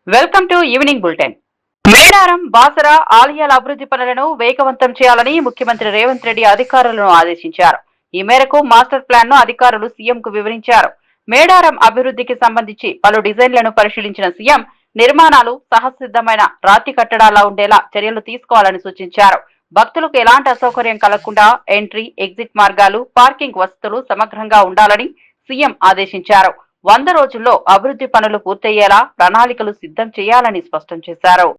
Welcome to evening bulletin. Medaram Basara ఆలయాల అభివృద్ధి పనులను వేగవంతం చేయాలని ముఖ్యమంత్రి రేవంత్ రెడ్డి అధికారులను ఆదేశించారు. ఈ మేరకు మాస్టర్ ప్లాన్ ను అధికారులు సీఎంకు వివరించారు. మేడారం అభివృద్ధికి సంబంధించి పలు డిజైన్లను పరిశీలించిన సీఎం నిర్మాణాలు సహసిద్ధమైన రాతి కట్టడాలా ఉండేలా చర్యలు తీసుకోవాలని సూచించారు. భక్తులకు ఎలాంటి అసౌకర్యం కలగకుండా ఎంట్రీ, ఎగ్జిట్ మార్గాలు, పార్కింగ్ వసతులు సమగ్రంగా ఉండాలని సీఎం ఆదేశించారు. 100 రోజుల్లో అభివృద్ధి పనులు పూర్తయ్యేలా ప్రణాళికలు సిద్ధం చేయాలని స్పష్టం చేశారు.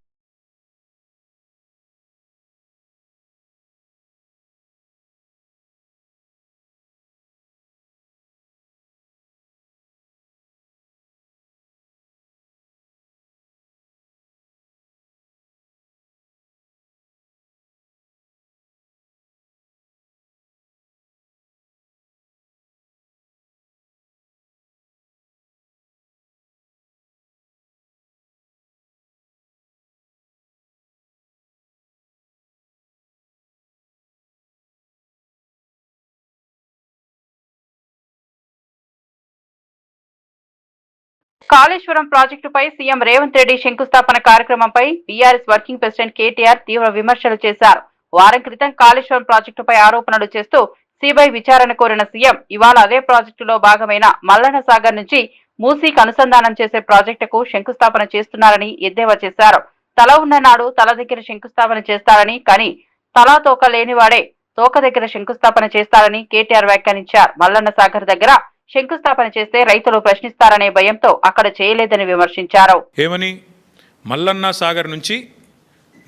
కాళేశ్వరం ప్రాజెక్టుపై సీఎం రేవంత్ రెడ్డి శంకుస్థాపన కార్యక్రమంపై బీఆర్ఎస్ వర్కింగ్ ప్రెసిడెంట్ కేటీఆర్ తీవ్ర విమర్శలు చేశారు. వారం క్రితం కాళేశ్వరం ప్రాజెక్టుపై ఆరోపణలు చేస్తూ సిబిఐ విచారణ కోరిన సీఎం ఇవాళ అదే ప్రాజెక్టులో భాగమైన మల్లన్న సాగర్ నుంచి మూసీకి అనుసంధానం చేసే ప్రాజెక్టుకు శంకుస్థాపన చేస్తున్నారని ఎద్దేవా చేశారు. తల ఉన్న నాడు తల దగ్గర శంకుస్థాపన చేస్తారని, కానీ తలా తోక లేనివాడే తోక దగ్గర శంకుస్థాపన చేస్తారని కేటీఆర్ వ్యాఖ్యానించారు. మల్లన్న సాగర్ దగ్గర శంకుస్థాపన చేస్తే రైతులు ప్రశ్నిస్తారనే భయంతో అక్కడ చేయలేదని విమర్శించారు. ఏమని మల్లన్న సాగర్ నుంచి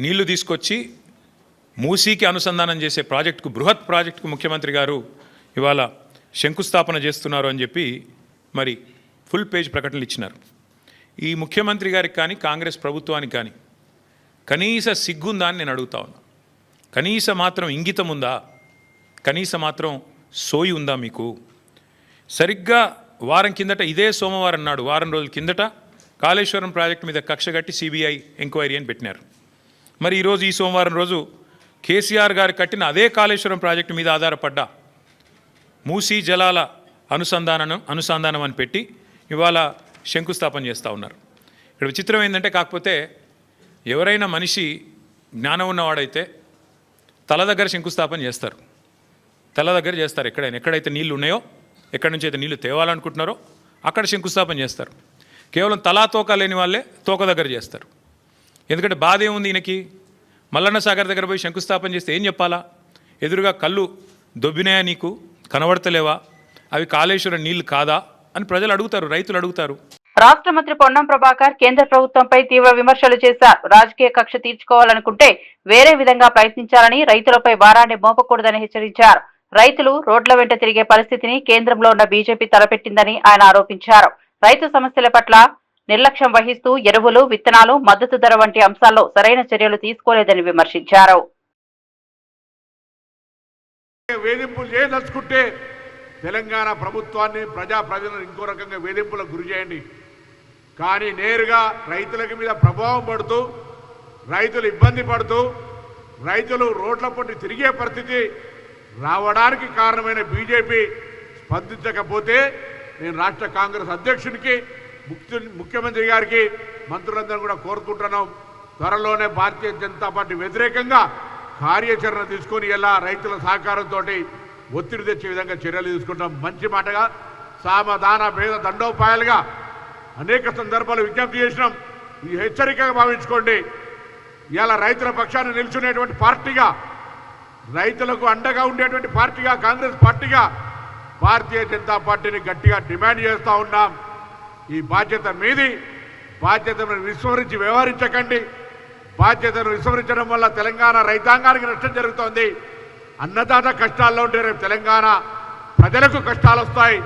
నీళ్లు తీసుకొచ్చి మూసీకి అనుసంధానం చేసే ప్రాజెక్టుకు, బృహత్ ప్రాజెక్టుకు ముఖ్యమంత్రి గారు ఇవాళ శంకుస్థాపన చేస్తున్నారు అని చెప్పి మరి ఫుల్ పేజ్ ప్రకటనలు ఇచ్చినారు. ఈ ముఖ్యమంత్రి గారికి కానీ కాంగ్రెస్ ప్రభుత్వానికి కానీ కనీస సిగ్గుందా అని నేను అడుగుతా ఉన్నా. కనీస మాత్రం ఇంగితం ఉందా? కనీస మాత్రం సోయి ఉందా మీకు? సరిగ్గా వారం కిందట, ఇదే సోమవారం నాడు, వారం రోజుల కిందట కాళేశ్వరం ప్రాజెక్టు మీద కక్ష కట్టి సిబిఐ ఎంక్వైరీ అని పెట్టినారు. మరి ఈరోజు ఈ సోమవారం రోజు కేసీఆర్ గారు కట్టిన అదే కాళేశ్వరం ప్రాజెక్టు మీద ఆధారపడ్డ మూసీ జలాల అనుసంధానం అని పెట్టి ఇవాళ శంకుస్థాపన చేస్తూ ఉన్నారు. ఇక్కడ విచిత్రం ఏంటంటే, కాకపోతే ఎవరైనా మనిషి జ్ఞానం ఉన్నవాడైతే తల దగ్గర శంకుస్థాపన చేస్తారు. తల దగ్గర చేస్తారు. ఎక్కడైతే నీళ్లు ఉన్నాయో, ఎక్కడి నుంచి అయితే నీళ్లు తేవాలనుకుంటున్నారో అక్కడ శంకుస్థాపన చేస్తారు. కేవలం తలా తోక లేని వాళ్ళే తోక దగ్గర చేస్తారు. ఎందుకంటే బాధ ఏముంది ఈయనకి? మల్లన్న సాగర్ దగ్గర పోయి శంకుస్థాపన చేస్తే ఏం చెప్పాలా? ఎదురుగా కళ్ళు దొబ్బినాయా, నీకు కనబడతలేవా, అవి కాళేశ్వరం నీళ్లు కాదా అని ప్రజలు అడుగుతారు, రైతులు అడుగుతారు. రాష్ట్ర మంత్రి పొన్నం ప్రభాకర్ కేంద్ర ప్రభుత్వంపై తీవ్ర విమర్శలు చేశారు. రాజకీయ కక్ష తీర్చుకోవాలనుకుంటే వేరే విధంగా ప్రయత్నించాలని, రైతులపై భారాన్ని మోపకూడదని హెచ్చరించారు. రైతులు రోడ్ల వెంట తిరిగే పరిస్థితిని కేంద్రంలో ఉన్న బీజేపీ తలపెట్టిందని ఆయన ఆరోపించారు. రైతు సమస్యల పట్ల నిర్లక్ష్యం వహిస్తూ ఎరువులు, విత్తనాలు, మద్దతు ధర వంటి అంశాల్లో సరైన చర్యలు తీసుకోలేదని విమర్శించారు. వేధింపులు చేయదలుచుకుంటే తెలంగాణ ప్రభుత్వాన్ని, ప్రజలను ఇంకో రకంగా వేధింపులకు గురి చేయండి. కానీ నేరుగా రైతుల మీద ప్రభావం పడుతూ, రైతులు ఇబ్బంది పడుతూ, రైతులు రోడ్ల పొట్టి తిరిగే పరిస్థితి రావడానికి కారణమైన బీజేపీ స్పందించకపోతే నేను రాష్ట్ర కాంగ్రెస్ అధ్యక్షునికి, ముఖ్యమంత్రి గారికి, మంత్రులందరూ కూడా కోరుకుంటున్నాం, త్వరలోనే భారతీయ జనతా పార్టీ వ్యతిరేకంగా కార్యాచరణ తీసుకొని ఎలా రైతుల సహకారంతో ఒత్తిడి తెచ్చే విధంగా చర్యలు తీసుకుంటాం. మంచి మాటగా సామధాన భేద దండోపాయాలుగా అనేక సందర్భాలు విజ్ఞప్తి చేసినాం. ఈ హెచ్చరికగా భావించుకోండి. ఇలా రైతుల పక్షాన్ని నిల్చునేటువంటి పార్టీగా, రైతులకు అండగా ఉండేటువంటి పార్టీగా, కాంగ్రెస్ పార్టీగా భారతీయ జనతా పార్టీని గట్టిగా డిమాండ్ చేస్తూ ఉన్నాం. ఈ బాధ్యత మీది. బాధ్యతను విస్మరించి వ్యవహరించకండి. బాధ్యతను విస్మరించడం వల్ల తెలంగాణ రైతాంగానికి నష్టం జరుగుతోంది. అన్నదాత కష్టాల్లో ఉంటే రేపు తెలంగాణ ప్రజలకు కష్టాలు వస్తాయి.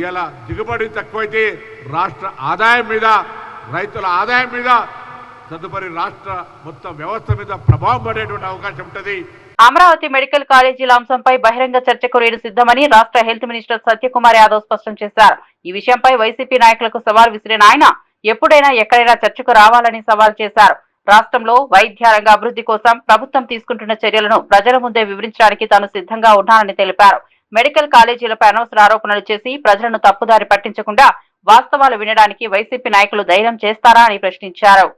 ఇలా దిగుబడి తక్కువైతే రాష్ట్ర ఆదాయం మీద, రైతుల ఆదాయం మీద, తదుపరి రాష్ట్ర మొత్తం వ్యవస్థ మీద ప్రభావం పడేటువంటి అవకాశం ఉంటుంది. అమరావతి మెడికల్ కాలేజీల అంశంపై బహిరంగ చర్చకు రేడు సిద్ధమని రాష్ట్ర హెల్త్ మినిస్టర్ సత్యకుమార్ యాదవ్ స్పష్టం చేశారు. ఈ విషయంపై వైసీపీ నాయకులకు సవాల్ విసిరిన ఆయన ఎప్పుడైనా ఎక్కడైనా చర్చకు రావాలని సవాల్ చేశారు. రాష్ట్రంలో వైద్య రంగ అభివృద్ధి కోసం ప్రభుత్వం తీసుకుంటున్న చర్యలను ప్రజల ముందే వివరించడానికి తాను సిద్ధంగా ఉన్నానని తెలిపారు. మెడికల్ కాలేజీలపై అనవసర ఆరోపణలు చేసి ప్రజలను తప్పుదారి పట్టించకుండా వాస్తవాలు వినడానికి వైసీపీ నాయకులు ధైర్యం చేస్తారా అని ప్రశ్నించారు.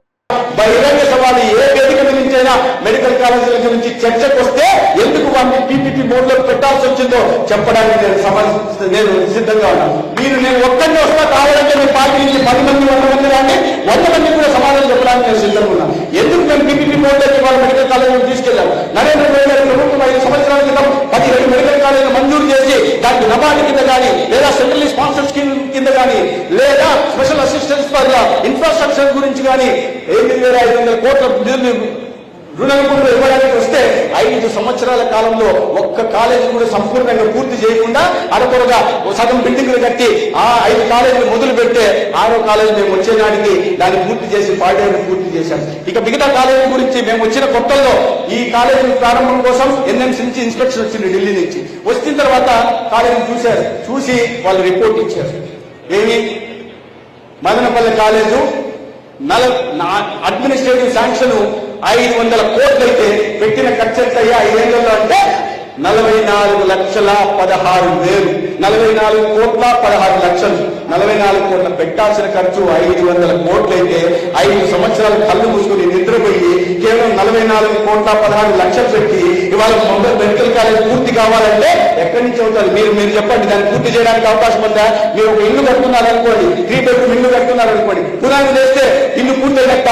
బహిరంగ సవాలు ఏ వేదిక నుంచైనా మెడికల్ కాలేజీల గురించి చర్చకు వస్తే ఎందుకు వాటిని పీపీపీ మోడ్లో పెట్టాల్సి వచ్చిందో చెప్పడానికి నేను సిద్ధంగా ఉన్నాను. నేను ఒక్కరిని వస్తా కావాలంటే మీ పార్టీ నుంచి 10 మంది 100 మంది రాండి, 100 మంది కూడా సమాధానం చెప్పడానికి నేను సిద్ధంగా ఉన్నాను. ఎందుకు మేము పీపీపీ మోడ్లోకి వాళ్ళ మెడికల్ కాలేజీలు తీసుకెళ్లాం? నరేంద్ర మోడీ గారి ప్రభుత్వం 5 సంవత్సరాల క్రితం 12 మెడికల్ కాలేజీలు మంజూరు చేసి దానికి నబార్డు కింద కానీ లేదా సెంట్రల్ స్పాన్సర్ స్కీమ్ కింద కానీ లేదా స్పెషల్ అసిస్టెన్స్ ఫర్ ఇన్ఫ్రాస్ట్రక్చర్ గురించి కానీ 8,500 కోట్ల రుణం కూడా ఇవ్వడానికి వస్తే 5 సంవత్సరాల కాలంలో ఒక్క కాలేజీ కూడా సంపూర్ణంగా పూర్తి చేయకుండా అరకొరగా సగం బిల్డింగ్లు కట్టి ఆ 5 కాలేజీలు మొదలు పెడితే 6వ కాలేజీ మేము వచ్చే నాటికి దాన్ని పూర్తి చేసి 10 పూర్తి చేశాం. ఇక మిగతా కాలేజీ గురించి మేము వచ్చిన కొత్తల్లో ఈ కాలేజీ ప్రారంభం కోసం ఎన్ఎంసీ నుంచి ఇన్స్పెక్షన్ వచ్చింది, ఢిల్లీ నుంచి. వచ్చిన తర్వాత కాలేజీ చూశారు, చూసి వాళ్ళు రిపోర్ట్ ఇచ్చారు. ఏమి మదనపల్లి కాలేజు అడ్మినిస్ట్రేటివ్ శాంక్షన్ 500 కోట్లు అయితే పెట్టిన ఖర్చు ఎంత అయ్యా 5 ఏళ్లలో అంటే 44,16,000 44 కోట్ల 16 లక్షలు 44 కోట్ల పెట్టాల్సిన ఖర్చు 500 కోట్లు అయితే 5 సంవత్సరాలు కళ్ళు మూసుకుని నిద్రపోయి కేవలం 44 కోట్ల 16 లక్షలు పెట్టి ఇవాళ మెడికల్ కాలేజ్ పూర్తి కావాలంటే ఎక్కడి నుంచి అవుతారు? మీరు చెప్పండి. దాన్ని పూర్తి చేయడానికి అవకాశం ఉందా? మీరు ఒక ఇల్లు కట్టుకున్నారనుకోండి, 3 బెడ్రూమ్ ఇల్లు కట్టుకున్నారనుకోండి, పునాది వేస్తే ఇల్లు పూర్తయినట్ట,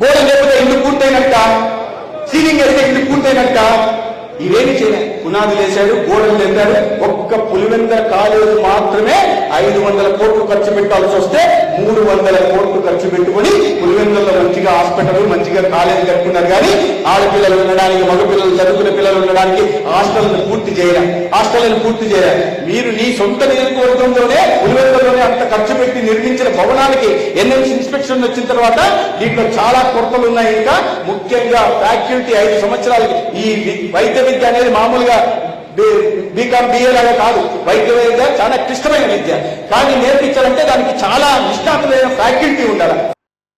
గోడలు లేకపోతే ఇల్లు పూర్తయినట్ట, సీలింగ్ వేస్తే ఇల్లు పూర్తయినట్ట. ఇవేమి చేయలే. పునాదులు వేశాడు, గోడలు లేపాడు. ఒక్క పులివెందుల కాలేజీ మాత్రమే 500 కోట్లు ఖర్చు పెట్టాల్సి వస్తే 300 కోట్లు ఖర్చు పెట్టుకుని పులివెందులలో మంచిగా హాస్పిటల్, మంచిగా కాలేజీ కట్టుకున్నారు. కానీ ఆడపిల్లలు ఉండడానికి, మగపిల్లలు చదువుకునే పిల్లలు ఉండడానికి హాస్టల్ని పూర్తి చేయరా. మీరు నీ సొంత నియోజకవర్గంలోనే పులివెందులోనే అంత ఖర్చు పెట్టి నిర్మించిన భవనానికి ఎన్ఎంసీ ఇన్స్పెక్షన్ వచ్చిన తర్వాత దీంట్లో చాలా కొరతలు ఉన్నాయి. ఇంకా ముఖ్యంగా ఫ్యాకల్టీ 5 సంవత్సరాలు ఈ వైద్య విద్య అనేది మామూలుగా బీకామ్ బిఏ లాగా కాదు. వైద్య విద్య చాలా క్లిష్టమైన విద్య, కానీ నేర్పించాలంటే దానికి చాలా నిష్ణాతులైన ఫ్యాకల్టీ ఉండాలి.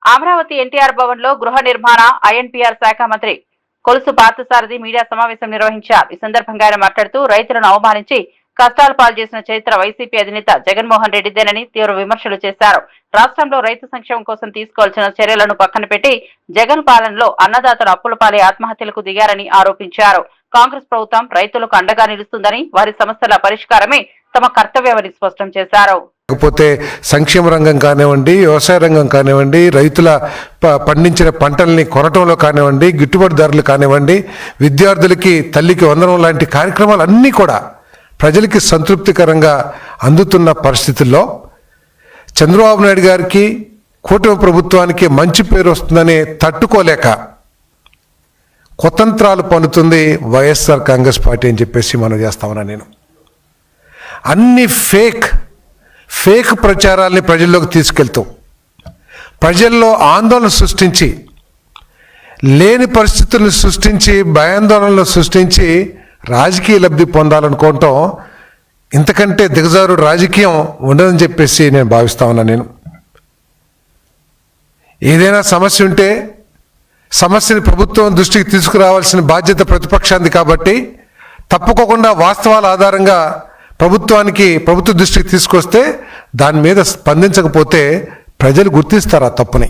అమరావతి ఎన్టీఆర్ భవన్ లో గృహ నిర్మాణ ఐఎన్పీఆర్ శాఖ మంత్రి కొలుసు పార్థసారథి మీడియా సమావేశం నిర్వహించారు. ఈ సందర్భంగా ఆయన మాట్లాడుతూ రైతులను అవమానించి కష్టాలు పాలు చేసిన చరిత్ర వైసీపీ అధినేత జగన్మోహన్ రెడ్డిదేనని తీవ్ర విమర్శలు చేశారు. రాష్ట్రంలో రైతు సంక్షేమం కోసం తీసుకోవాల్సిన చర్యలను పక్కన పెట్టి జగన్ పాలనలో అన్నదాతలు అప్పుల పాలై ఆత్మహత్యలకు దిగారని ఆరోపించారు. కాంగ్రెస్ ప్రభుత్వం రైతులకు అండగా నిలుస్తుందని, వారి సమస్యల పరిష్కారమే తమ కర్తవ్యమని స్పష్టం చేశారు. లేకపోతే సంక్షేమ రంగం కానివ్వండి, వ్యవసాయ రంగం కానివ్వండి, రైతుల పండించిన పంటల్ని కొనటంలో కానివ్వండి, గిట్టుబాటు ధరలు కానివ్వండి, విద్యార్థులకి తల్లికి వందనం లాంటి కార్యక్రమాలు అన్నీ కూడా ప్రజలకి సంతృప్తికరంగా అందుతున్న పరిస్థితుల్లో చంద్రబాబు నాయుడు గారికి, కూటమి ప్రభుత్వానికి మంచి పేరు వస్తుందని తట్టుకోలేక కుతంత్రాలు పన్నుతుంది వైఎస్ఆర్ కాంగ్రెస్ పార్టీ అని చెప్పేసి మనం చేస్తామన్నా. నేను అన్ని ఫేక్ ప్రచారాల్ని ప్రజల్లోకి తీసుకెళ్తూ ప్రజల్లో ఆందోళన సృష్టించి, లేని పరిస్థితులను సృష్టించి, భయాందోళనలు సృష్టించి రాజకీయ లబ్ధి పొందాలనుకోవటం ఇంతకంటే దిగజారుడు రాజకీయం ఉండదని చెప్పేసి నేను భావిస్తా ఉన్నా. నేను ఏదైనా సమస్య ఉంటే సమస్యని ప్రభుత్వం దృష్టికి తీసుకురావాల్సిన బాధ్యత ప్రతిపక్షానికి. కాబట్టి తప్పుకోకుండా వాస్తవాల ఆధారంగా ప్రభుత్వ దృష్టికి తీసుకొస్తే దాని మీద స్పందించకపోతే ప్రజలు గుర్తిస్తారు ఆ తప్పుని.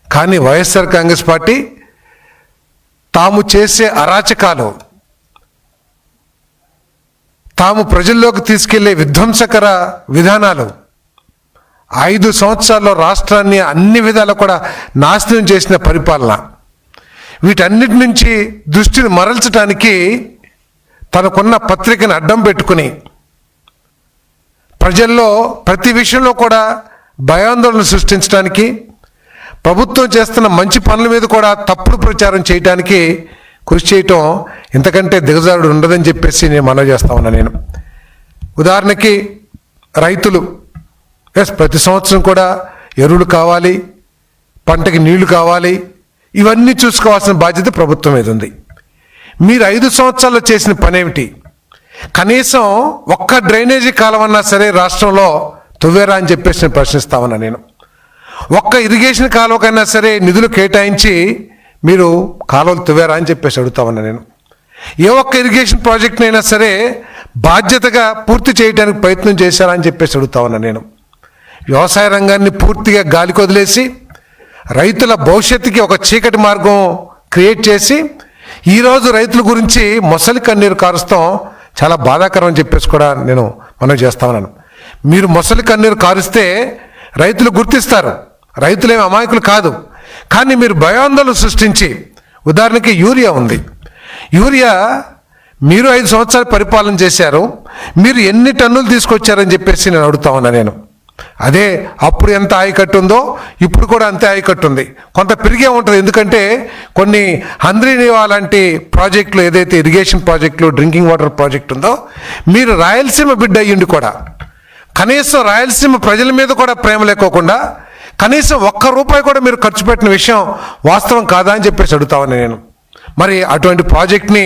కానీ వైఎస్ఆర్ కాంగ్రెస్ పార్టీ తాము చేసే అరాచకాలు, తాము ప్రజల్లోకి తీసుకెళ్లే విధ్వంసకర విధానాలు 5 సంవత్సరాల్లో రాష్ట్రాన్ని అన్ని విధాలు కూడా నాశనం చేసిన పరిపాలన, వీటన్నిటి నుంచి దృష్టిని మరల్చడానికి తనకున్న పత్రికను అడ్డం పెట్టుకుని ప్రజల్లో ప్రతి విషయంలో కూడా భయాందోళన సృష్టించడానికి, ప్రభుత్వం చేస్తున్న మంచి పనుల మీద కూడా తప్పుడు ప్రచారం చేయడానికి కృషి చేయటం ఇంతకంటే దిగజారుడు ఉండదని చెప్పేసి నేను మనవి చేస్తా ఉన్నా. నేను ఉదాహరణకి రైతులు ప్రతి సంవత్సరం కూడా ఎరువులు కావాలి, పంటకి నీళ్లు కావాలి, ఇవన్నీ చూసుకోవాల్సిన బాధ్యత ప్రభుత్వం మీద ఉంది. మీరు 5 సంవత్సరాల్లో చేసిన పనేమిటి? కనీసం ఒక్క డ్రైనేజీ కాలువన్నా సరే రాష్ట్రంలో తువ్వేరా అని చెప్పేసి నేను ప్రశ్నిస్తా ఉన్నా. నేను ఒక్క ఇరిగేషన్ కాలువకైనా సరే నిధులు కేటాయించి మీరు కాలువలు తువ్వేరా అని చెప్పేసి అడుగుతా ఉన్నా. నేను ఏ ఒక్క ఇరిగేషన్ ప్రాజెక్ట్నైనా సరే బాధ్యతగా పూర్తి చేయడానికి ప్రయత్నం చేశారని చెప్పేసి అడుగుతా ఉన్నా నేను. వ్యవసాయ రంగాన్ని పూర్తిగా గాలికి వదిలేసి రైతుల భవిష్యత్తుకి ఒక చీకటి మార్గం క్రియేట్ చేసి ఈరోజు రైతుల గురించి మొసలి కన్నీరు కారుస్తాం చాలా బాధాకరం అని చెప్పేసి కూడా నేను మనవి చేస్తా ఉన్నాను. మీరు మొసలి కన్నీరు కారుస్తే రైతులు గుర్తిస్తారు, రైతులేమి అమాయకులు కాదు. కానీ మీరు భయాందోళన సృష్టించి, ఉదాహరణకి యూరియా ఉంది, యూరియా మీరు 5 సంవత్సరాలు పరిపాలన చేశారు, మీరు ఎన్ని టన్నులు తీసుకొచ్చారని చెప్పేసి నేను అడుగుతా ఉన్నా నేను. అదే అప్పుడు ఎంత ఆయకట్టు ఉందో ఇప్పుడు కూడా అంతే ఆయకట్టు ఉంది, కొంత పెరిగే ఉంటుంది. ఎందుకంటే కొన్ని హంద్రీనివా లాంటి ప్రాజెక్టులు, ఏదైతే ఇరిగేషన్ ప్రాజెక్టులు, డ్రింకింగ్ వాటర్ ప్రాజెక్ట్ ఉందో, మీరు రాయలసీమ బిడ్డ అయ్యిండి కూడా కనీసం రాయలసీమ ప్రజల మీద కూడా ప్రేమ లేకోకుండా కనీసం ₹1 కూడా మీరు ఖర్చు పెట్టిన విషయం వాస్తవం కాదా అని చెప్పేసి అడుగుతామని నేను. మరి అటువంటి ప్రాజెక్ట్ని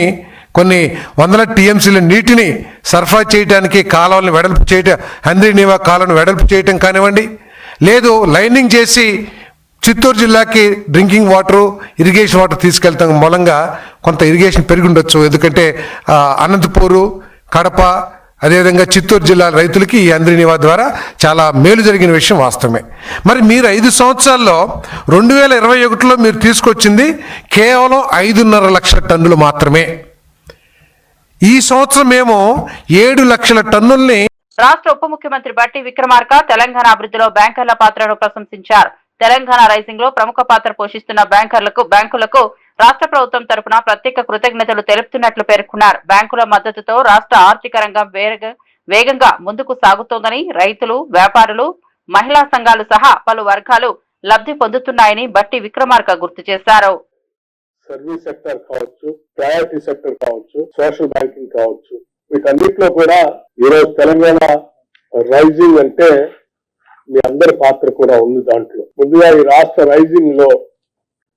కొన్ని వందల టీఎంసీల నీటిని సరఫరా చేయడానికి కాలువలను వెడల్పు చేయటం, హంద్రీనివా కాలువను వెడల్పు చేయటం కానివ్వండి, లేదు లైనింగ్ చేసి చిత్తూరు జిల్లాకి డ్రింకింగ్ వాటరు, ఇరిగేషన్ వాటర్ తీసుకెళ్తాం మూలంగా కొంత ఇరిగేషన్ పెరిగి ఉండొచ్చు. ఎందుకంటే అనంతపూరు, కడప, అదేవిధంగా చిత్తూరు జిల్లా రైతులకి ఈ హంద్రీనివా ద్వారా చాలా మేలు జరిగిన విషయం వాస్తవమే. మరి మీరు 5 సంవత్సరాల్లో 2021లో మీరు తీసుకొచ్చింది కేవలం 5.5 లక్షల టన్నులు మాత్రమే. ఈ సంవత్సరం మేము 7 లక్షల టన్నుల్ని. రాష్ట్ర ఉప ముఖ్యమంత్రి బట్టి విక్రమార్క తెలంగాణ అభివృద్ధిలో బ్యాంకర్ల పాత్రను ప్రశంసించారు. తెలంగాణ రైజింగ్ లో ప్రముఖ పాత్ర పోషిస్తున్న బ్యాంకులకు రాష్ట్ర ప్రభుత్వం తరపున ప్రత్యేక కృతజ్ఞతలు తెలుపుతున్నట్లు పేర్కొన్నారు. బ్యాంకుల మద్దతుతో రాష్ట్ర ఆర్థిక రంగం వేగంగా ముందుకు సాగుతోందని, రైతులు, వ్యాపారులు, మహిళా సంఘాలు సహా పలు వర్గాలు లబ్ధి పొందుతున్నాయని బట్టి విక్రమార్క గుర్తు చేశారు. సర్వీస్ సెక్టర్ కావచ్చు, ప్రయారిటీ సెక్టర్ కావచ్చు, సోషల్ బ్యాంకింగ్ కావచ్చు, వీటన్నిటిలో కూడా ఈరోజు తెలంగాణ రైజింగ్ అంటే మీ అందరి పాత్ర కూడా ఉంది. దాంట్లో ముందుగా ఈ రాష్ట్ర రైజింగ్ లో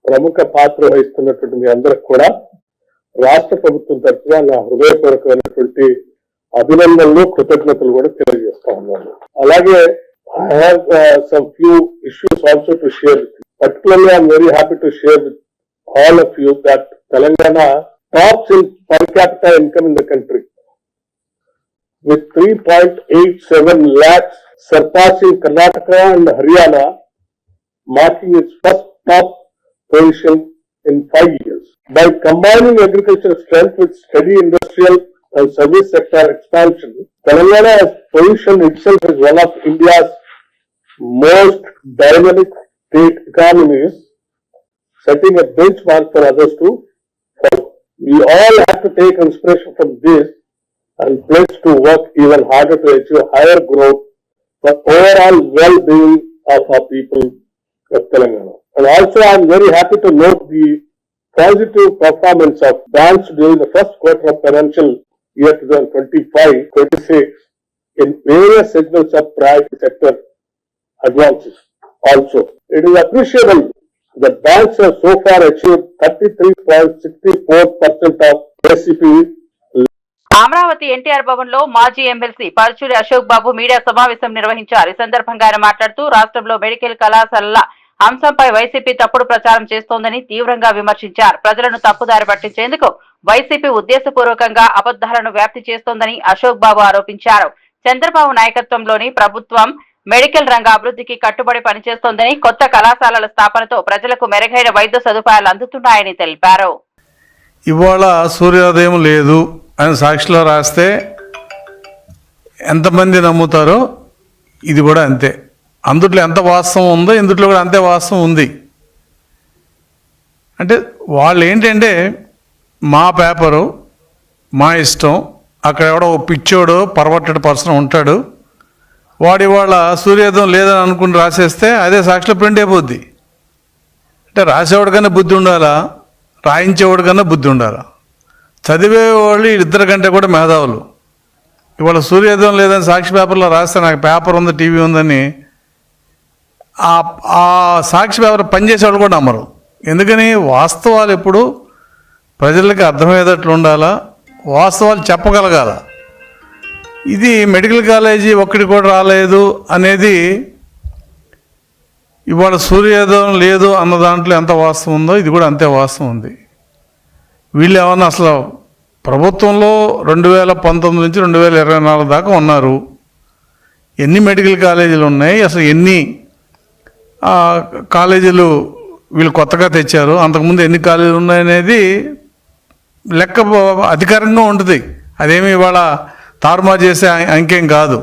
ప్రముఖ పాత్ర వహిస్తున్నటువంటి మీ అందరికి కూడా రాష్ట్ర ప్రభుత్వం తరఫున నా హృదయపూర్వకమైనటువంటి అభినందనలు, కృతజ్ఞతలు కూడా తెలియజేస్తా ఉన్నాను. అలాగే I have some few issues also to share with you. Particularly, I am very happy to share with all of you that Telangana tops in per capita income in the country with 3.87 lakhs, surpassing Karnataka and Haryana, marking its first top position in 5 years. By combining agricultural strength with steady industrial and service sector expansion, Telangana has positioned itself as one of India's most dynamic state economies, setting a benchmark for others to follow. We all have to take inspiration from this and pledge to work even harder to achieve higher growth for overall well-being of our people of Telangana. And also I am very happy to note the positive performance of banks during the first quarter of financial year 2025-26 in various segments of private sector advances. Also, it is appreciable that banks have so far achieved 33.64% of ACP. Amaravati NTR Bhavan లో మాజీ MLC Paruchuri Ashok బాబు media సమావేశం నిర్వహించారు. ఈ సందర్భంగా ఆయన మాట్లాడుతూ రాష్ట్రంలో medical కళాశాలల అంశంపై వైసీపీ తప్పుడు ప్రచారం చేస్తోందని తీవ్రంగా విమర్శించారు. ప్రజలను తప్పుదారి పట్టించేందుకు వైసీపీ ఉద్దేశపూర్వకంగా అబద్దాలను వ్యాప్తి చేస్తోందని అశోక్ బాబు ఆరోపించారు. చంద్రబాబు నాయకత్వంలోని ప్రభుత్వం మెడికల్ రంగ అభివృద్ధికి కట్టుబడి పనిచేస్తోందని, కొత్త కళాశాలల స్థాపనతో ప్రజలకు మెరుగైన వైద్య సదుపాయాలు అందుతున్నాయని తెలిపారు. ఇవాళ సూర్యోదయం లేదు అని సాక్షిలో రాస్తే ఎంతమంది నమ్ముతారో ఇది కూడా అంతే. అందుట్లో ఎంత వాస్తవం ఉందో ఇందుట్లో కూడా అంతే వాస్తవం ఉంది. అంటే వాళ్ళు ఏంటంటే మా పేపరు మా ఇష్టం, అక్కడ ఎవడో పిచ్చోడు పర్వర్టెడ్ పర్సన్ ఉంటాడు, వాడు ఇవాళ సూర్యోదయం లేదని అనుకుని రాసేస్తే అదే సాక్షిలో ప్రింట్ అయిపోద్ది. అంటే రాసేవాడి కన్నా బుద్ధి ఉండాలా, రాయించేవాడి కన్నా బుద్ధి ఉండాలా. చదివేవాళ్ళు ఇద్దరి కంటే కూడా మేధావులు. ఇవాళ సూర్యోదయం లేదని సాక్షి పేపర్లో రాస్తే నాకు పేపర్ ఉంది, టీవీ ఉందని ఆ సాక్షి పేపర్ పనిచేసేవాళ్ళు కూడా నమ్మరు. ఎందుకని వాస్తవాలు ఎప్పుడు ప్రజలకి అర్థమయ్యేటట్లు ఉండాలా, వాస్తవాలు చెప్పగలగాల. ఇది మెడికల్ కాలేజీ ఒక్కడి కూడా రాలేదు అనేది ఇవాళ సూర్యోదయం లేదు అన్న దాంట్లో ఎంత వాస్తవం ఉందో ఇది కూడా అంతే వాస్తవం ఉంది. వీళ్ళు ఏమన్నా అసలు ప్రభుత్వంలో 2019 నుంచి 2024 దాకా ఉన్నారు. ఎన్ని మెడికల్ కాలేజీలు ఉన్నాయి, అసలు ఎన్ని కాలేజీలు వీళ్ళు కొత్తగా తెచ్చారు, అంతకుముందు ఎన్ని కాలేజీలు ఉన్నాయనేది లెక్క అధికారంగా ఉంటుంది. అదేమి ఇవాళ తారుమారు చేసే అంకేం కాదు.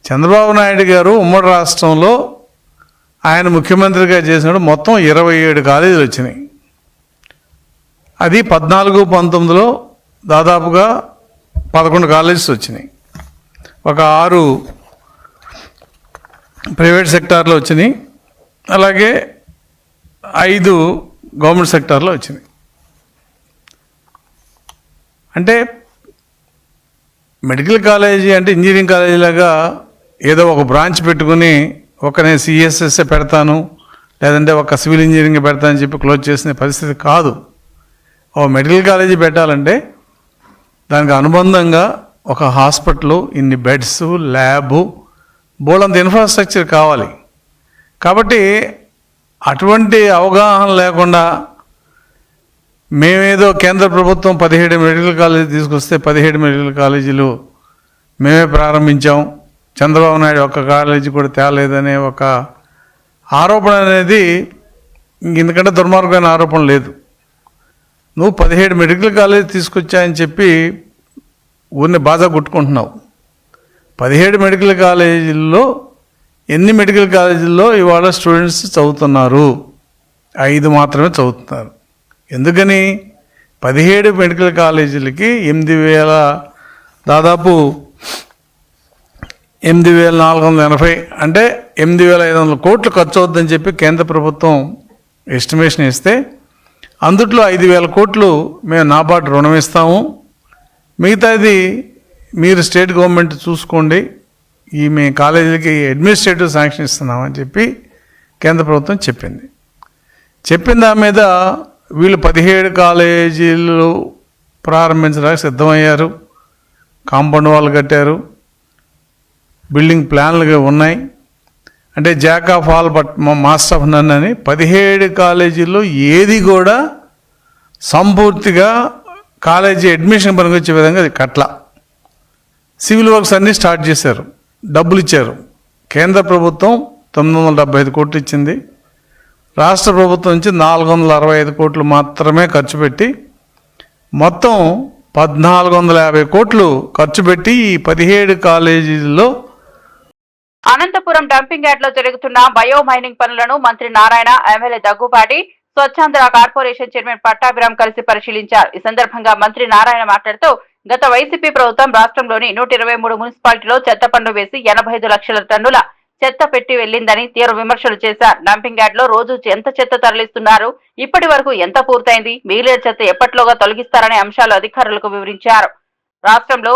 చంద్రబాబు నాయుడు గారు ఉమ్మడి రాష్ట్రంలో ఆయన ముఖ్యమంత్రిగా చేసినప్పుడు మొత్తం 27 కాలేజీలు వచ్చినాయి. అది 14-19లో దాదాపుగా 11 కాలేజెస్ వచ్చినాయి. ఒక 6 ప్రైవేట్ సెక్టార్లో వచ్చినాయి, అలాగే 5 గవర్నమెంట్ సెక్టార్లో వచ్చినాయి. అంటే మెడికల్ కాలేజీ అంటే ఇంజనీరింగ్ కాలేజీ లాగా ఏదో ఒక బ్రాంచ్ పెట్టుకుని నేను సిఎస్ఎస్ పెడతాను, లేదంటే ఒక సివిల్ ఇంజనీరింగ్ పెడతానని చెప్పి క్లోజ్ చేసిన పరిస్థితి కాదు. ఓ మెడికల్ కాలేజీ పెట్టాలంటే దానికి అనుబంధంగా ఒక హాస్పిటల్, ఇన్ని బెడ్స్, ల్యాబు, బోలంత ఇన్ఫ్రాస్ట్రక్చర్ కావాలి. కాబట్టి అటువంటి అవగాహన లేకుండా మేమేదో కేంద్ర ప్రభుత్వం 17 మెడికల్ కాలేజీ తీసుకొస్తే 17 మెడికల్ కాలేజీలు మేమే ప్రారంభించాం, చంద్రబాబు నాయుడు ఒక్క కాలేజీ కూడా తేలేదనే ఒక ఆరోపణ అనేది ఇందుకంటే దుర్మార్గమైన ఆరోపణ లేదు. నువ్వు 17 మెడికల్ కాలేజీ తీసుకొచ్చాయని చెప్పి ఊరిని బాధ కొట్టుకుంటున్నావు. 17 మెడికల్ కాలేజీల్లో ఎన్ని మెడికల్ కాలేజీల్లో ఇవాళ స్టూడెంట్స్ చదువుతున్నారు? 5 మాత్రమే చదువుతున్నారు. ఎందుకని? 17 మెడికల్ కాలేజీలకి 8,000 దాదాపు 8,480 అంటే 8,500 కోట్లు ఖర్చు అవుతుందని చెప్పి కేంద్ర ప్రభుత్వం ఎస్టిమేషన్ ఇస్తే అందుట్లో 5,000 కోట్లు మేము నాబార్డు రుణం ఇస్తాము, మిగతాది మీరు స్టేట్ గవర్నమెంట్ చూసుకోండి, మీ కాలేజీలకి అడ్మినిస్ట్రేటివ్ శాంక్షన్ ఇస్తున్నామని చెప్పి కేంద్ర ప్రభుత్వం చెప్పింది. చెప్పిన దాని మీద వీళ్ళు 17 కాలేజీలు ప్రారంభించడానికి సిద్ధమయ్యారు. కాంపౌండ్ వాళ్ళు కట్టారు, బిల్డింగ్ ప్లాన్లు ఉన్నాయి. అంటే jack of all but master of none అని 17 కాలేజీల్లో ఏది కూడా సంపూర్తిగా కాలేజీ అడ్మిషన్ పనికొచ్చే విధంగా అది కట్ల. సివిల్ వర్క్స్ అన్నీ స్టార్ట్ చేశారు, డబ్బులు ఇచ్చారు. కేంద్ర ప్రభుత్వం 975 కోట్లు ఇచ్చింది, రాష్ట్ర ప్రభుత్వం నుంచి 465 కోట్లు మాత్రమే ఖర్చు పెట్టి మొత్తం 1,450 కోట్లు ఖర్చు పెట్టి ఈ 17 కాలేజీల్లో అనంతపురం డంపింగ్ యార్డ్ లో జరుగుతున్న బయో మైనింగ్ పనులను మంత్రి Narayana, MLA Daggubati, Swachhandhra corporation chairman Pattabhiram కలిసి పరిశీలించారు. ఈ సందర్భంగా మంత్రి నారాయణ మాట్లాడుతూ గత వైసీపీ ప్రభుత్వం రాష్ట్రంలోని 123 మున్సిపాలిటీలో చెత్త పన్ను వేసి 85 లక్షల టన్నుల చెత్త పెట్టి వెళ్లిందని తీవ్ర విమర్శలు చేశారు. డంపింగ్ యార్డ్ లో రోజు ఎంత చెత్త తరలిస్తున్నారు, ఇప్పటి వరకు ఎంత పూర్తయింది, మిగిలిన చెత్త ఎప్పట్లోగా తొలగిస్తారనే అంశాలు అధికారులకు వివరించారు. రాష్ట్రంలో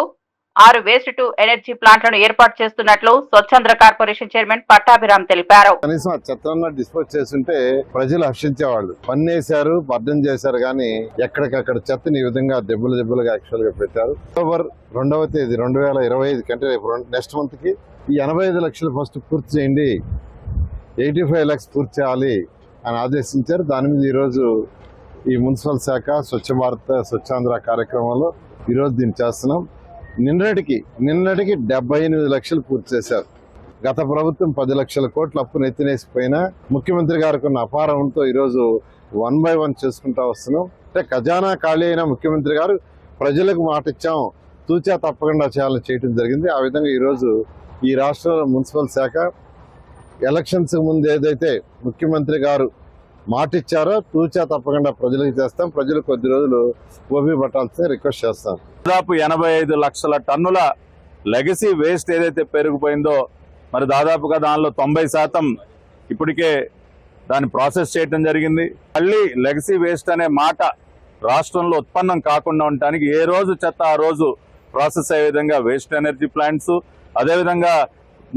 6 వేస్ట్ టు ఎనర్జీ ప్లాంట్లను ఏర్పాటు చేస్తున్నట్లు స్వచ్ఛాంధ్ర కార్పొరేషన్ చైర్మన్ పట్టాభిరామ్ తెలిపారు. కనీసం ఆ చెత్తను డిస్పోజ్ చేస్తుంటే ప్రజలు హర్షించేవాళ్ళు. పన్నేశారు, బర్డన్ చేశారు, కానీ ఎక్కడికక్కడ చెత్తని ఈ విధంగా దెబ్బలుగా యాక్చువల్ గా పెట్టారు. అక్టోబర్ 2వ తేదీ 2025 కంటే రేపు నెక్స్ట్ మంత్ కి ఈ 85 లక్షలు ఫస్ట్ పూర్తి చేయండి, 85 lakhs పూర్తి చేయాలి అని ఆదేశించారు. దాని మీద ఈరోజు ఈ మున్సిపల్ శాఖ స్వచ్ఛ భారత్ స్వచ్ఛాంధ్ర కార్యక్రమంలో ఈరోజు దీన్ని చేస్తున్నాం. నిన్నటికి 78 లక్షలు పూర్తి చేశారు. గత ప్రభుత్వం 10 లక్షల కోట్ల అప్పును ఎత్తినేసిపోయినా ముఖ్యమంత్రి గారికి ఉన్న అపారంతో ఈరోజు 1 by 1 చేసుకుంటా వస్తున్నాం. అంటే ఖజానా ఖాళీ అయిన ముఖ్యమంత్రి గారు ప్రజలకు మాట ఇచ్చాం, తూచా తప్పకుండా చేయాలని చేయడం జరిగింది. ఆ విధంగా ఈరోజు ఈ రాష్ట్రంలో మున్సిపల్ శాఖ ఎలక్షన్స్ ముందు ఏదైతే ముఖ్యమంత్రి గారు మాట ఇచ్చారో తూచా తప్పకుండా ప్రజలకు చేస్తాం. ప్రజలు కొద్ది రోజులు ఓపి పట్టాల్సిన రిక్వెస్ట్ చేస్తాం. దాదాపు 85 లక్షల టన్నుల లెగసీ వేస్ట్ ఏదైతే పెరిగిపోయిందో మరి దాదాపుగా దానిలో 90% ఇప్పటికే దాన్ని ప్రాసెస్ చేయడం జరిగింది. మళ్ళీ లెగసీ వేస్ట్ అనే మాట రాష్ట్రంలో ఉత్పన్నం కాకుండా ఉండటానికి ఏ రోజు చెత్త ఆ రోజు ప్రాసెస్ అయ్యే విధంగా వేస్ట్ ఎనర్జీ ప్లాంట్స్, అదేవిధంగా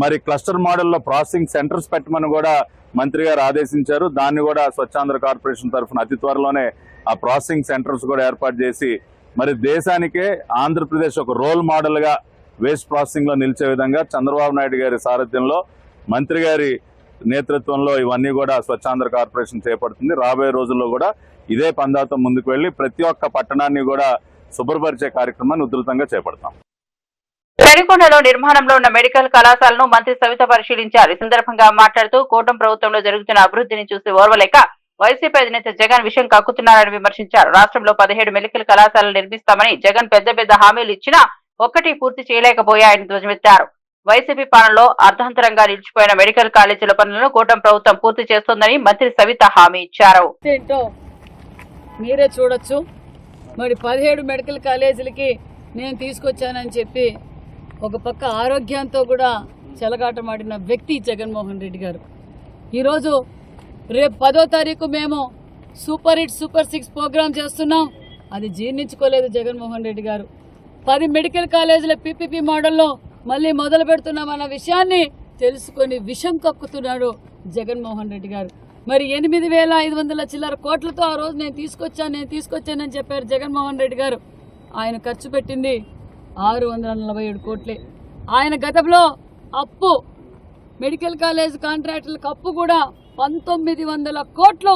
మరి క్లస్టర్ మోడల్లో ప్రాసెసింగ్ సెంటర్స్ పెట్టమని కూడా మంత్రి గారు ఆదేశించారు. దాన్ని కూడా స్వచ్ఛాంధ్ర కార్పొరేషన్ తరఫున అతి త్వరలోనే ఆ ప్రాసెసింగ్ సెంటర్స్ కూడా ఏర్పాటు చేసి మరి దేశానికే ఆంధ్రప్రదేశ్ ఒక రోల్ మోడల్ గా వేస్ట్ ప్రాసెసింగ్ లో నిలిచే విధంగా చంద్రబాబు నాయుడు గారి సారథ్యంలో మంత్రి గారి నేతృత్వంలో ఇవన్నీ కూడా స్వచ్ఛాంధ్ర కార్పొరేషన్ చేపడుతుంది. రాబోయే రోజుల్లో కూడా ఇదే పందాతో ముందుకు వెళ్లి ప్రతి ఒక్క పట్టణాన్ని కూడా శుభ్రపరిచే కార్యక్రమాన్ని ఉధృతంగా చేపడతాం. పెనుకొండలో నిర్మాణంలో ఉన్న మెడికల్ కళాశాలను మంత్రి సవిత పరిశీలించారు. ఈ సందర్భంగా మాట్లాడుతూ కూటమి ప్రభుత్వంలో జరుగుతున్న అభివృద్ధిని చూసి ఓర్వలేక వైసీపీ అధినేత జగన్ విషయం కక్కుతున్నారని విమర్శించారు. రాష్ట్రంలో 17 మెడికల్ కళాశాలలు నిర్మిస్తామని జగన్ పెద్ద హామీలు ఇచ్చినా ఒక్కటి పూర్తి చేయలేకపోయాయని ధ్వజమెత్తారు. వైసీపీ పాలనలో అర్ధాంతరంగా నిలిచిపోయిన మెడికల్ కాలేజీల పనులను కూటమి ప్రభుత్వం పూర్తి చేస్తుందని మంత్రి సవిత హామీ ఇచ్చారు. మీరే చూడొచ్చు, మరి 17 మెడికల్ కాలేజీలకి నేను తీసుకొచ్చానని చెప్పి ఒక పక్క ఆరోగ్యంతో కూడా చెలగాటమాడిన వ్యక్తి జగన్మోహన్ రెడ్డి గారు. ఈరోజు రేపు 10వ తారీఖు మేము సూపర్ హిట్ సూపర్ 6 ప్రోగ్రాం చేస్తున్నాం. అది జీర్ణించుకోలేదు జగన్మోహన్ రెడ్డి గారు. 10 మెడికల్ కాలేజీల PPP మోడల్లో మళ్ళీ మొదలు పెడుతున్నామన్న విషయాన్ని తెలుసుకొని విషం కక్కుతున్నాడు జగన్మోహన్ రెడ్డి గారు. మరి 8,500 చిల్లర కోట్లతో ఆ రోజు నేను తీసుకొచ్చానని చెప్పారు జగన్మోహన్ రెడ్డి గారు. ఆయన ఖర్చు పెట్టింది 647 కోట్లే. ఆయన గతంలో అప్పు మెడికల్ కాలేజ్ కాంట్రాక్టులకు అప్పు కూడా 1900 కోట్లు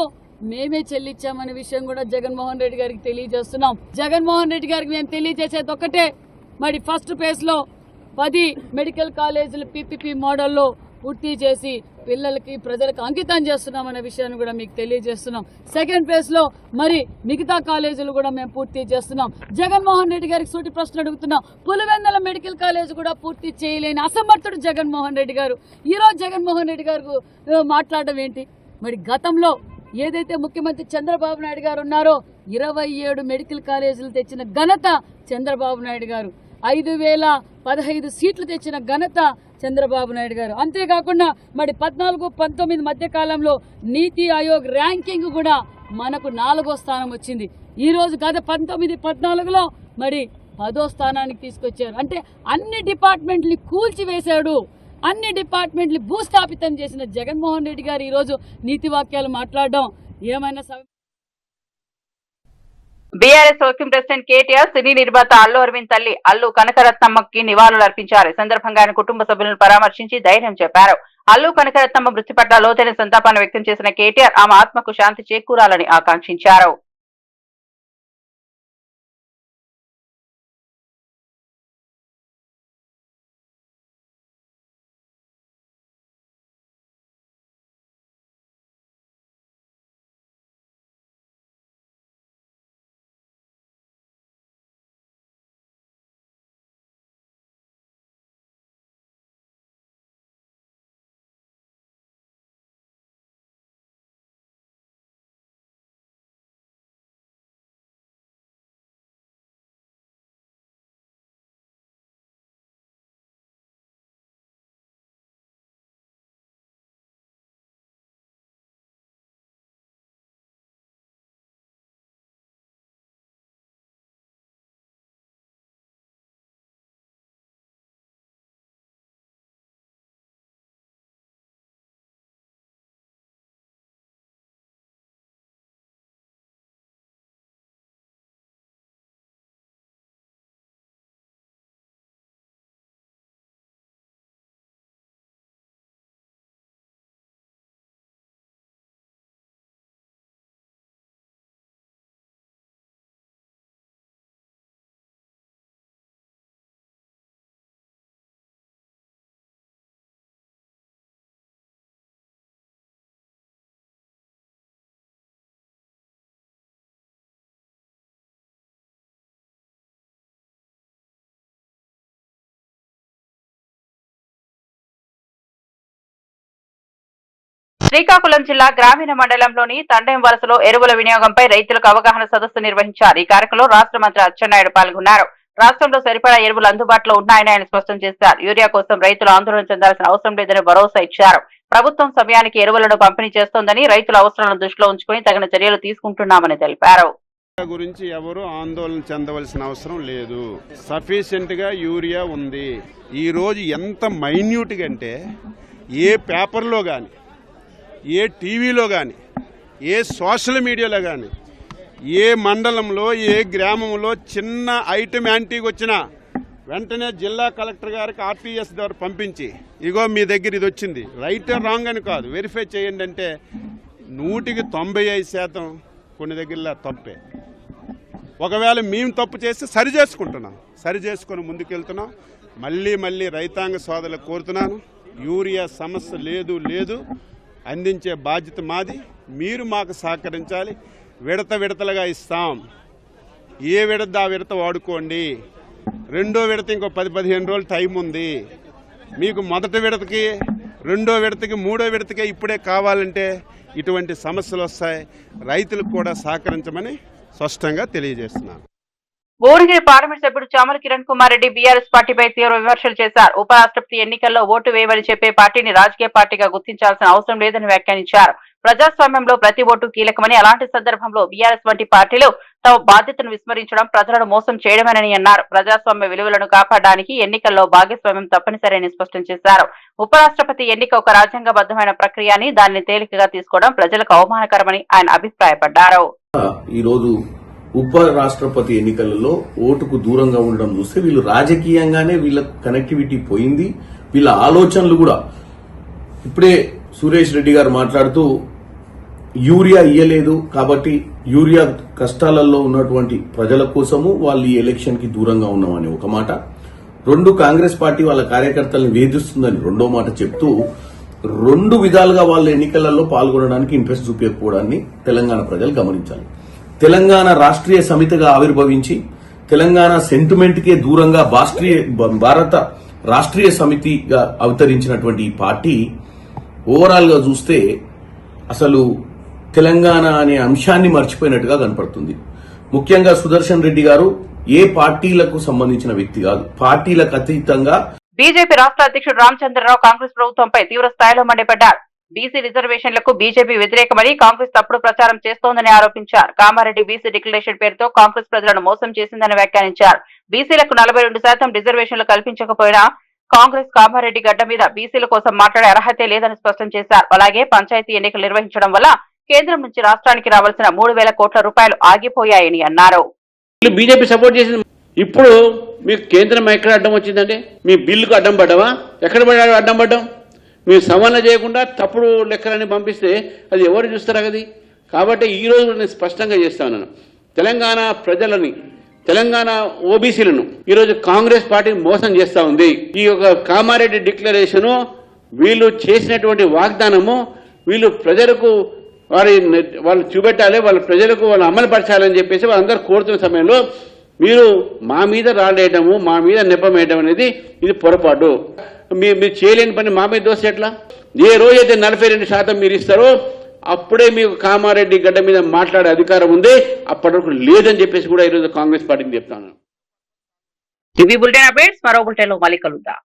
మేమే చెల్లించామనే విషయం కూడా జగన్మోహన్ రెడ్డి గారికి తెలియజేస్తున్నాం. జగన్మోహన్ రెడ్డి గారికి మేము తెలియజేసేది ఒక్కటే, మరి ఫస్ట్ ఫేజ్లో 10 మెడికల్ కాలేజీలు PPP మోడల్లో పూర్తి చేసి పిల్లలకి ప్రజలకు అంకితం చేస్తున్నామనే విషయాన్ని కూడా మీకు తెలియజేస్తున్నాం. సెకండ్ ఫేజ్లో మరి మిగతా కాలేజీలు కూడా మేము పూర్తి చేస్తున్నాం. జగన్మోహన్ రెడ్డి గారికి సూటి ప్రశ్న అడుగుతున్నాం. పులివెందుల మెడికల్ కాలేజ్ కూడా పూర్తి చేయలేని అసమర్థుడు జగన్మోహన్ రెడ్డి గారు. ఈరోజు జగన్మోహన్ రెడ్డి గారు మాట్లాడడం ఏంటి? మరి గతంలో ఏదైతే ముఖ్యమంత్రి చంద్రబాబు నాయుడు గారు ఉన్నారో 27 మెడికల్ కాలేజీలు తెచ్చిన ఘనత చంద్రబాబు నాయుడు గారు. 5,015 సీట్లు తెచ్చిన ఘనత చంద్రబాబు నాయుడు గారు. అంతేకాకుండా మరి 14-19 మధ్య కాలంలో నీతి ఆయోగ్ ర్యాంకింగ్ కూడా మనకు 4వ స్థానం వచ్చింది. ఈ రోజు గత 19-14లో మరి 10వ స్థానానికి తీసుకొచ్చారు. అంటే అన్ని డిపార్ట్మెంట్ని కూల్చివేశాడు, అన్ని డిపార్ట్మెంట్లు భూస్థాపితం చేసిన జగన్మోహన్ రెడ్డి గారు ఈరోజు నీతి వాక్యాలు మాట్లాడడం ఏమైనా బీఆర్ఎస్ వర్కింగ్ ప్రెసిడెంట్ కేటీఆర్ సినీ నిర్మాత అల్లు అరవింద్ తల్లి అల్లు కనకరత్నమ్మకి నివాళులు అర్పించారు. ఈ సందర్భంగా ఆయన కుటుంబ సభ్యులను పరామర్శించి ధైర్యం చెప్పారు. అల్లు కనకరత్నమ్మ మృతి పట్ల లోతైన సంతాపాన్ని వ్యక్తం చేసిన కేటీఆర్ ఆమె ఆత్మకు శాంతి చేకూరాలని ఆకాంక్షించారు. శ్రీకాకుళం జిల్లా గ్రామీణ మండలంలోని తండెం వలసలో ఎరువుల వినియోగంపై రైతులకు అవగాహన సదస్సు నిర్వహించారు. ఈ కార్యక్రమంలో రాష్ట్ర మంత్రి అచ్చెన్నాయుడు పాల్గొన్నారు. రాష్ట్రంలో సరిపడా ఎరువులు అందుబాటులో ఉన్నాయని ఆయన స్పష్టం చేశారు. యూరియా కోసం రైతులు ఆందోళన చెందాల్సిన అవసరం లేదని భరోసా ఇచ్చారు. ప్రభుత్వం సమయానికి ఎరువులను పంపిణీ చేస్తోందని, రైతుల అవసరాలను దృష్టిలో ఉంచుకుని తగిన చర్యలు తీసుకుంటున్నామని తెలిపారు. గురించి ఎవరు ఆందోళన చెందవలసిన అవసరం లేదు. సఫిషియెంట్ గా యూరియా ఉంది. ఈ రోజు ఎంత మైన్యూట్ గా అంటే ఏ పేపర్లో గాని, ఏ టీవీలో కానీ, ఏ సోషల్ మీడియాలో కానీ, ఏ మండలంలో, ఏ గ్రామంలో చిన్న ఐటమ్ యాంటీకి వచ్చినా వెంటనే జిల్లా కలెక్టర్ గారికి RTS ద్వారా పంపించి ఇగో మీ దగ్గర ఇది వచ్చింది, రైట్ రాంగ్ అని కాదు, వెరిఫై చేయండి అంటే 100కి 95% కొన్ని దగ్గరలో తప్పే. ఒకవేళ మేము తప్పు చేస్తే సరి చేసుకుంటున్నాం, సరి చేసుకొని ముందుకెళ్తున్నాం. మళ్ళీ రైతాంగ సోదరులకు కోరుతున్నాను, యూరియా సమస్య లేదు అందించే బాధ్యత మాది. మీరు మాకు సహకరించాలి. విడతలుగా ఇస్తాం. ఏ విడత ఆ విడత వాడుకోండి. రెండో విడత ఇంకో 10-15 రోజులు టైం ఉంది. మీకు మొదటి విడతకి, రెండో విడతకి, మూడో విడతకి ఇప్పుడే కావాలంటే ఇటువంటి సమస్యలు వస్తాయి. రైతులకు కూడా సహకరించమని స్పష్టంగా తెలియజేస్తున్నాను. భువనగిరి పార్లమెంట్ సభ్యుడు చామల కిరణ్ కుమార్ రెడ్డి బీఆర్ఎస్ పార్టీపై తీవ్ర విమర్శలు చేశారు. ఉపరాష్ట్రపతి ఎన్నికల్లో ఓటు వేయమని చెప్పే పార్టీని రాజకీయ పార్టీగా గుర్తించాల్సిన అవసరం లేదని వ్యాఖ్యానించారు. ప్రజాస్వామ్యంలో ప్రతి ఓటు కీలకమని, అలాంటి సందర్భంలో బీఆర్ఎస్ వంటి పార్టీలు తమ బాధ్యతను విస్మరించడం ప్రజలను మోసం చేయడమేనని అన్నారు. ప్రజాస్వామ్య విలువలను కాపాడడానికి ఎన్నికల్లో భాగస్వామ్యం తప్పనిసరి స్పష్టం చేశారు. ఉపరాష్ట్రపతి ఎన్నిక ఒక రాజ్యాంగబద్ధమైన ప్రక్రియ అని, దాన్ని తేలికగా తీసుకోవడం ప్రజలకు అవమానకరమని ఆయన అభిప్రాయపడ్డారు. ఈరోజు ఉప రాష్ట్రపతి ఎన్నికలలో ఓటుకు దూరంగా ఉండడం చూస్తే వీళ్ళు రాజకీయంగానే వీళ్ళ కనెక్టివిటీ పోయింది. వీళ్ళ ఆలోచనలు కూడా ఇప్పుడే సురేష్ రెడ్డి గారు మాట్లాడుతూ యూరియా ఇయ్యలేదు కాబట్టి యూరియా కష్టాలలో ఉన్నటువంటి ప్రజల కోసము వాళ్ళు ఈ ఎలక్షన్ కి దూరంగా ఉన్నామని ఒక మాట, రెండు కాంగ్రెస్ పార్టీ వాళ్ళ కార్యకర్తలను వేధిస్తుందని రెండో మాట చెప్తూ రెండు విధాలుగా వాళ్ళ ఎన్నికలలో పాల్గొనడానికి ఇంట్రెస్ట్ చూపించకపోవడాన్ని తెలంగాణ ప్రజలు గమనించాలి. తెలంగాణ రాష్ట్రీయ సమితిగా ఆవిర్భవించి తెలంగాణ సెంటిమెంట్ కే దూరంగా భారత రాష్ట్రీయ సమితిగా అవతరించినటువంటి ఈ పార్టీ ఓవరాల్ గా చూస్తే అసలు తెలంగాణ అనే అంశాన్ని మర్చిపోయినట్టుగా కనపడుతుంది. ముఖ్యంగా సుదర్శన్ రెడ్డి గారు ఏ పార్టీలకు సంబంధించిన వ్యక్తి కాదు, పార్టీలకు అతీతంగా. బీజేపీ రాష్ట్ర అధ్యక్షుడు రామచంద్రరావు కాంగ్రెస్ ప్రభుత్వంపై తీవ్ర స్థాయిలో మండిపడ్డారు. బీసీ రిజర్వేషన్లకు బీజేపీ వ్యతిరేకమని, కాంగ్రెస్ తప్పుడు ప్రచారం చేస్తోందని ఆరోపించారు. కామారెడ్డి బీసీ డిక్లరేషన్ పేరుతో కాంగ్రెస్ ప్రజలను మోసం చేసిందని వ్యాఖ్యానించారు. బీసీలకు 42% రిజర్వేషన్లు కల్పించకపోయినా కాంగ్రెస్ కామారెడ్డి గడ్డ మీద బీసీల కోసం మాట్లాడే అర్హతే లేదని స్పష్టం చేశారు. అలాగే పంచాయతీ ఎన్నికలు నిర్వహించడం వల్ల కేంద్రం నుంచి రాష్ట్రానికి రావాల్సిన 3,000 కోట్ల రూపాయలు ఆగిపోయాయని అన్నారు. బీజేపీ సపోర్ట్ చేసింది. ఇప్పుడు మీకు కేంద్రం ఎక్కడ అడ్డం వచ్చిందండి? మీ బిల్లుకు అడ్డం పడ్డావా? ఎక్కడ పడ్డా అడ్డం పడ్డాం? మీరు సవరణ చేయకుండా తప్పుడు లెక్కలని పంపిస్తే అది ఎవరు చూస్తారా? అది కాబట్టి ఈరోజు నేను స్పష్టంగా చేస్తా ఉన్నాను, తెలంగాణ ప్రజలని, తెలంగాణ ఓబీసీలను ఈరోజు కాంగ్రెస్ పార్టీ మోసం చేస్తూ ఉంది. ఈ యొక్క కామారెడ్డి డిక్లరేషను వీళ్ళు చేసినటువంటి వాగ్దానము వీళ్ళు ప్రజలకు వాళ్ళు చూపెట్టాలి, వాళ్ళ ప్రజలకు వాళ్ళు అమలు పరచాలని చెప్పేసి వాళ్ళందరూ కోరుతున్న సమయంలో మీరు మా మీద రాడేయటము, మా మీద నెప్పమేయటం అనేది ఇది పొరపాటు. మీరు చేయలేని పని మా మీద దోశ ఎట్లా? ఏ రోజైతే 42% మీరు ఇస్తారో అప్పుడే మీకు కామారెడ్డి గడ్డ మీద మాట్లాడే అధికారం ఉంది, అప్పటి వరకు లేదని చెప్పేసి కూడా ఈరోజు కాంగ్రెస్ పార్టీకి చెప్తాను. టీవీ బులెటిన్ అప్డేట్స్ మరో బులెటిన్లో మళ్ళీ కలుద్దాం.